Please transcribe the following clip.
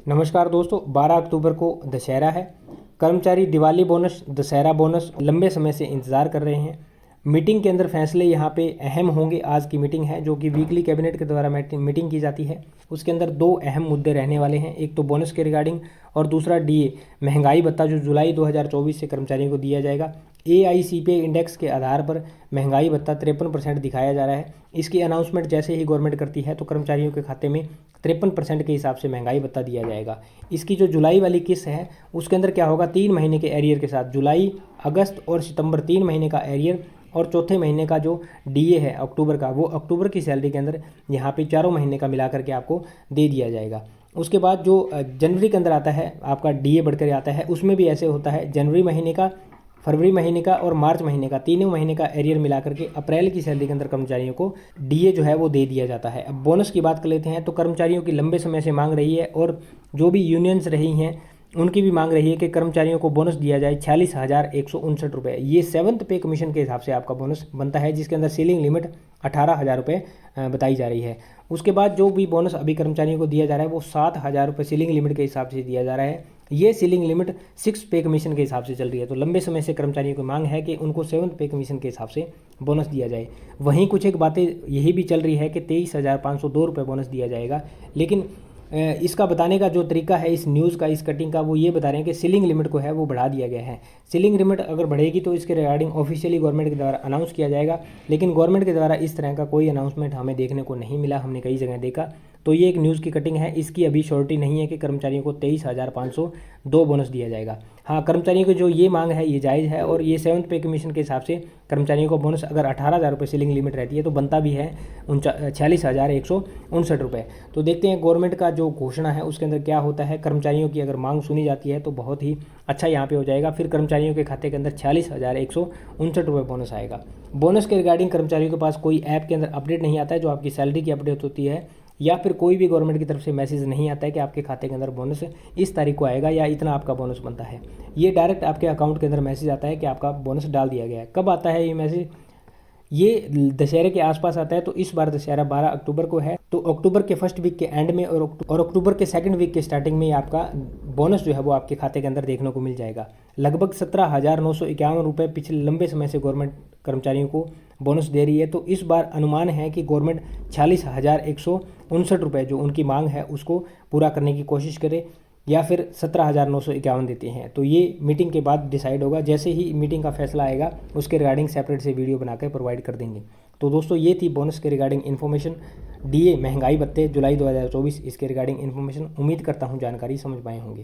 नमस्कार दोस्तों, 12 अक्टूबर को दशहरा है। कर्मचारी दिवाली बोनस, दशहरा बोनस लंबे समय से इंतज़ार कर रहे हैं। मीटिंग के अंदर फैसले यहाँ पे अहम होंगे। आज की मीटिंग है जो कि वीकली कैबिनेट के द्वारा मीटिंग की जाती है। उसके अंदर दो अहम मुद्दे रहने वाले हैं, एक तो बोनस के रिगार्डिंग और दूसरा डीए महंगाई भत्ता जो जुलाई 2024 से कर्मचारियों को दिया जाएगा। AICPI इंडेक्स के आधार पर महंगाई भत्ता 53% दिखाया जा रहा है। इसकी अनाउंसमेंट जैसे ही गवर्नमेंट करती है तो कर्मचारियों के खाते में 53% के हिसाब से महंगाई भत्ता दिया जाएगा। इसकी जो जुलाई वाली किस्त है उसके अंदर क्या होगा, 3 महीने के एरियर के साथ जुलाई, अगस्त और सितंबर 3 महीने का एरियर और चौथे महीने का जो डीए है अक्टूबर का, वो अक्टूबर की सैलरी के अंदर यहाँ पे चारों महीने का मिला करके आपको दे दिया जाएगा। उसके बाद जो जनवरी के अंदर आता है आपका डीए बढ़कर आता है, उसमें भी ऐसे होता है। जनवरी महीने का, फरवरी महीने का और मार्च महीने का, तीनों महीने का एरियर मिला करके अप्रैल की सैलरी के अंदर कर्मचारियों को डीए जो है वो दे दिया जाता है। अब बोनस की बात कर लेते हैं तो कर्मचारियों की लंबे समय से मांग रही है और जो भी यूनियंस रही हैं उनकी भी मांग रही है कि कर्मचारियों को बोनस दिया जाए 46,159 रुपये। ये 7th पे कमीशन के हिसाब से आपका बोनस बनता है, जिसके अंदर सीलिंग लिमिट 18,000 रुपये बताई जा रही है। उसके बाद जो भी बोनस अभी कर्मचारियों को दिया जा रहा है वो 7,000 रुपये सीलिंग लिमिट के हिसाब से दिया जा रहा है। ये सीलिंग लिमिट 6 पे कमीशन के हिसाब से चल रही है। तो लंबे समय से कर्मचारियों की मांग है कि उनको 7th पे कमीशन के हिसाब से बोनस दिया जाए। वहीं कुछ एक बातें यही भी चल रही है कि 23,502 रुपये बोनस दिया जाएगा। लेकिन इसका बताने का जो तरीका है इस न्यूज़ का, इस कटिंग का, वो ये बता रहे हैं कि सीलिंग लिमिट को है वो बढ़ा दिया गया है। सीलिंग लिमिट अगर बढ़ेगी तो इसके रिगार्डिंग ऑफिशियली गवर्नमेंट के द्वारा अनाउंस किया जाएगा, लेकिन गवर्नमेंट के द्वारा इस तरह का कोई अनाउंसमेंट हमें देखने को नहीं मिला। हमने कई जगह देखा। तो ये एक न्यूज़ की कटिंग है, इसकी अभी श्योरिटी नहीं है कि कर्मचारियों को 23,502 बोनस दिया जाएगा। हाँ, कर्मचारियों की जो ये मांग है ये जायज़ है और ये 7th पे कमीशन के हिसाब से कर्मचारियों को बोनस अगर 18,000 रुपये सीलिंग लिमिट रहती है तो बनता भी है 46,159 रुपये। तो देखते हैं गवर्नमेंट का जो घोषणा है उसके अंदर क्या होता है। कर्मचारियों की अगर मांग सुनी जाती है तो बहुत ही अच्छा यहाँ पे हो जाएगा। फिर कर्मचारियों के खाते के अंदर 46,159 रुपये बोनस आएगा। बोनस के रिगार्डिंग कर्मचारियों के पास कोई ऐप के अंदर अपडेट नहीं आता है जो आपकी सैलरी की अपडेट होती है, या फिर कोई भी गवर्नमेंट की तरफ से मैसेज नहीं आता है कि आपके खाते के अंदर बोनस इस तारीख को आएगा या इतना आपका बोनस बनता है। ये डायरेक्ट आपके अकाउंट के अंदर मैसेज आता है कि आपका बोनस डाल दिया गया है। कब आता है ये मैसेज? ये दशहरे के आसपास आता है। तो इस बार दशहरा 12 अक्टूबर को है, तो अक्टूबर के फर्स्ट वीक के एंड में और अक्टूबर के सेकंड वीक के स्टार्टिंग में आपका बोनस जो है वो आपके खाते के अंदर देखने को मिल जाएगा। लगभग 17,951 रुपये पिछले लंबे समय से गवर्नमेंट कर्मचारियों को बोनस दे रही है। तो इस बार अनुमान है कि गवर्नमेंट 46,159 रुपये जो उनकी मांग है उसको पूरा करने की कोशिश करे, या फिर 17,951 देते हैं। तो ये मीटिंग के बाद डिसाइड होगा। जैसे ही मीटिंग का फैसला आएगा उसके रिगार्डिंग सेपरेट से वीडियो बनाकर प्रोवाइड कर देंगे। तो दोस्तों ये थी बोनस के रिगार्डिंग इन्फॉर्मेशन, डीए महंगाई भत्ते जुलाई 2024 इसके रिगार्डिंग इन्फॉर्मेशन। उम्मीद करता हूँ जानकारी समझ पाए होंगे।